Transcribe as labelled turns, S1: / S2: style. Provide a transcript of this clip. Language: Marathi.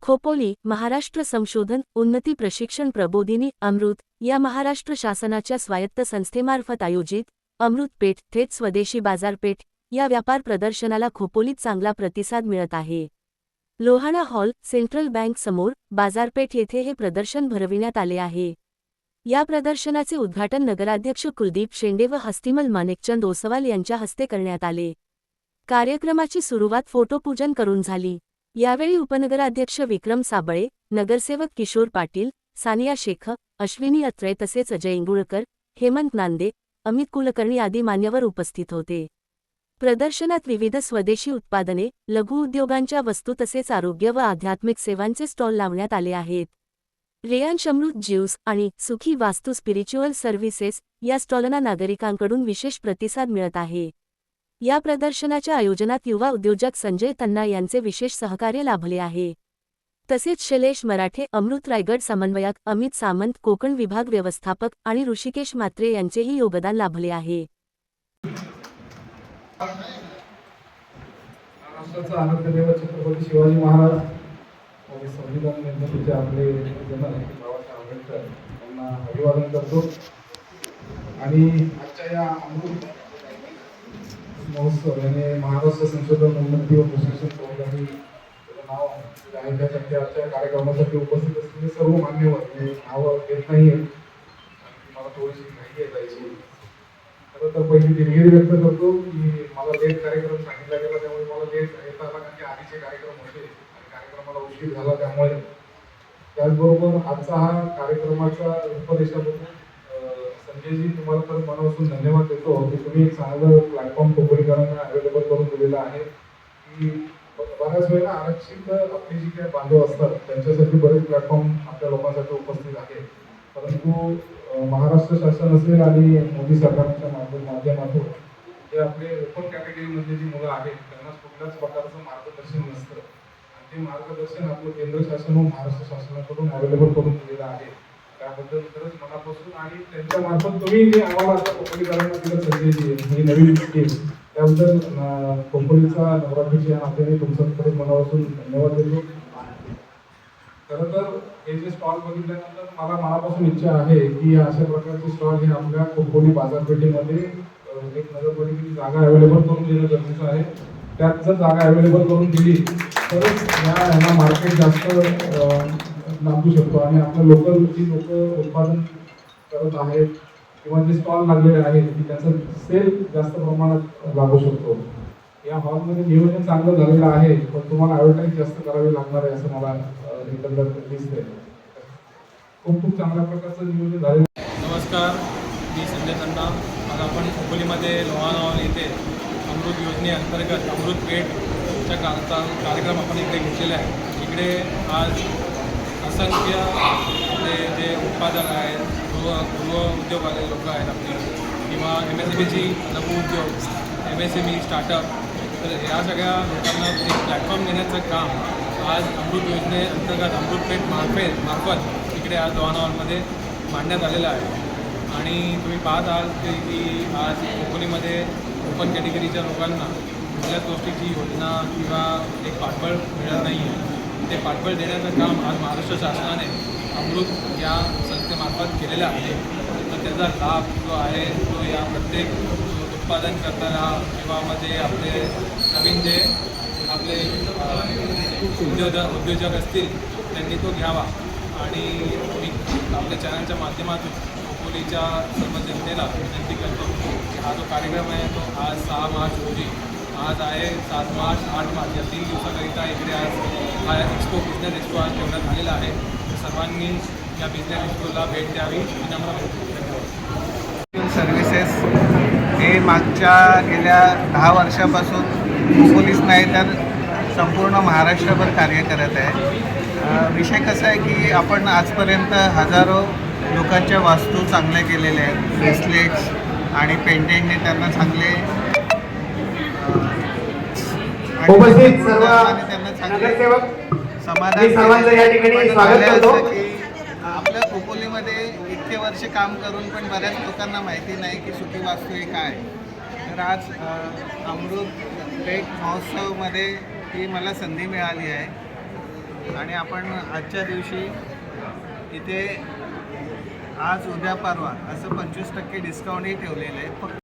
S1: खोपोली महाराष्ट्र संशोधन उन्नती प्रशिक्षण प्रबोधिनी अमृत या महाराष्ट्र शासनाच्या स्वायत्त संस्थेमार्फत आयोजित अमृतपेठ थेट स्वदेशी बाजारपेठ या व्यापार प्रदर्शनाला खोपोलीत चांगला प्रतिसाद मिळत आहे। लोहाणा हॉल सेंट्रल बँक समोर बाजारपेठ येथे हे प्रदर्शन भरविण्यात आले आहे। या प्रदर्शनाचे उद्घाटन नगराध्यक्ष कुलदीप शेंडे व हस्तिमल माणिकचंद ओसवाल यांच्या हस्ते करण्यात आले। कार्यक्रमाची सुरुवात फोटोपूजन करून झाली। यावेळी उपनगराध्यक्ष विक्रम साबळे, नगरसेवक किशोर पाटील, सानिया शेख, अश्विनी अत्रे तसेच अजय इंगुळकर, हेमंत नांदे, अमित कुलकर्णी आदी मान्यवर उपस्थित होते। प्रदर्शनात विविध स्वदेशी उत्पादने, लघु उद्योगांच्या वस्तू तसेच आरोग्य व आध्यात्मिक सेवांचे स्टॉल लावण्यात आले आहेत। रेयांश अमृत ज्यूस आणि सुखी वास्तू स्पिरिच्युअल सर्व्हिसेस या स्टॉलना नागरिकांकडून विशेष प्रतिसाद मिळत आहे। या प्रदर्शनाच्या आयोजनात युवा उद्योजक संजय तन्ना यांचे विशेष सहकार्य लाभले आहे। तसेच शैलेश मराठे, अमृत रायगड समन्वयक अमित सामंत, कोकण विभाग व्यवस्थापक आणि ऋषिकेश मात्रे यांचेही योगदान लाभले आहे।
S2: महाराष्ट्राचा आराध्यदैवत छत्रपती शिवाजी महाराज आणि संविधान निर्मात्याचे आपले जनक बाबासाहेब आंबेडकर यांना अभिवादन करतो। आणि आजच्या या अमृत महोत्सव याने महाराष्ट्र संशोधन उन्नती व प्रशिक्षण प्रबोधिनी नाव आहे त्यासाठी आजच्या कार्यक्रमासाठी उपस्थित असलेले सर्व मान्यवर हे नाव घेत नाही आहे। मला थोडीशी माहिती द्यायची। खरं तर पहिली दिलगिरी व्यक्त करतो की मला लेट कार्यक्रम सांगितला गेला, त्यामुळे मला लेट येता आला कारण की आधीचे कार्यक्रम होते आणि कार्यक्रमाला उशीर झाला। त्यामुळे त्याचबरोबर आजचा हा कार्यक्रमाचा उपदेशाबद्दल संजयजी तुम्हाला तर मनापासून धन्यवाद देतो की तुम्ही एक चांगलं प्लॅटफॉर्म खोपोलीकरांना अवेलेबल करून दिलेला आहे। की बऱ्याच वेळेला आरक्षित आपली जी काही बांधव असतात त्यांच्यासाठी बरेच प्लॅटफॉर्म आपल्या लोकांसाठी उपस्थित आहे, परंतु महाराष्ट्र शासन असेल आणि मोदी सरकारच्या माध्यमातून जे आपले ओपन कॅटेगरीमध्ये जी मुलं आहेत त्यांना कुठल्याच प्रकारचं मार्गदर्शन नसतं आणि ते मार्गदर्शन आपलं केंद्र शासन व महाराष्ट्र शासनाकडून अवेलेबल करून दिलेलं आहे। त्याबद्दल खरंच मनापासून आणि त्यांच्या मार्फत तुम्ही जे आम्हाला आता खोपोलीकरांना दिलं संजयजी ही नवीन स्कीम त्याबद्दल खोपोलीचा नगराध्यक्ष या नात्याने तुमचं खरंच मनापासून धन्यवाद देतो। खरं तर हे जे स्टॉल बघितल्यानंतर मला मनापासून इच्छा आहे की अशा प्रकारचे स्टॉल हे आपल्या खोपोली बाजारपेठेमध्ये एक नगरपालिकेची जागा अवेलेबल करून देणं गरजेचं आहे। त्यात जर जागा अवेलेबल करून दिली तरच यांना मार्केट जास्त लागू शकतो आणि आपल्या लोकल जी लोक उत्पादन करत आहेत किंवा जे स्टॉल लागलेले आहेत की त्याचं सेल जास्त प्रमाणात लागू शकतो। या हॉलमध्ये नियोजन चांगलं झालेलं आहे, पण तुम्हाला ॲडव्हर्टाईज जास्त करावी लागणार आहे असं मला एकंदर दिसतंय। खूप चांगल्या प्रकारचं नियोजन झालेलं आहे।
S3: नमस्कार, मी संजय तन्ना। आज आपण खोपोलीमध्ये लोहाणा हॉल येथे अमृत योजनेअंतर्गत अमृतपेठचा कार्यक्रम आपण इकडे घेतलेला आहे। इकडे आज असंख्य आपले जे उत्पादक आहेत, गृह उद्योगवाले लोक आहेत आपले, किंवा MSMEची लघु उद्योग, MSME स्टार्टअप, तर या सगळ्या लोकांना एक प्लॅटफॉर्म देण्याचं काम आज अमृत योजनेअंतर्गत अमृतपेठ मार्फत इकडे आज लोहाणा हॉलमध्ये मांडण्यात आलेलं आहे। आणि तुम्ही पाहत आहात की आज खोपोलीमध्ये ओपन कॅटेगरीच्या लोकांना कुठल्याच गोष्टीची योजना किंवा एक पाठबळ मिळत नाही आहे। ते पाठबळ देण्याचं काम आज महाराष्ट्र शासनाने अमृत या संस्थेमार्फत केलेलं आहे। तर त्याचा लाभ जो आहे तो या प्रत्येक उत्पादन करताना किंवा मध्ये आपले नवीन जे आपले उद्योजक असतील त्यांनी तो घ्यावा। आणि मी आपल्या चॅनलच्या माध्यमातून खोपोलीच्या सर्व जनतेला विनंती करतो की हा जो कार्यक्रम आहे तो आज 6 मार्च रोजी, आज आहे 7 मार्च, 8 मार्च या 3 दिवसाकरिता इकडे आज हा बिझनेस एक्सपो आज ठेवण्यात आलेला आहे। सर्वांनी या बिझनेस एक्सपोला भेट द्यावी विनम्र विनंती।
S4: सर्व्हिसेस हे मागच्या गेल्या 10 वर्षापासून खोपोलीच नाही तर संपूर्ण महाराष्ट्रभर कार्य करत आहे। विषय कसा आहे की आपण आजपर्यंत हजारो लोकांच्या वास्तू चांगल्या केलेल्या आहेत, ब्रेसलेट्स आणि पेंडेंटने त्यांना चांगले
S5: उपस्थित सर्व
S4: त्यांना चांगले
S5: नगरसेवक
S4: समाधान
S5: सर्वांचं या ठिकाणी स्वागत करतो।
S4: आपल्या खोपोलीमध्ये इतके वर्ष काम करून पण बऱ्याच लोकांना माहिती नाही की सुखी वास्तू हे काय। तर आज अमृतपेठ महोत्सवमध्ये ही मला संधी मिळाली आहे आणि आपण आजच्या दिवशी इथे आज उद्या परवा असं 25% डिस्काउंटही ठेवलेलं आहे. फक्त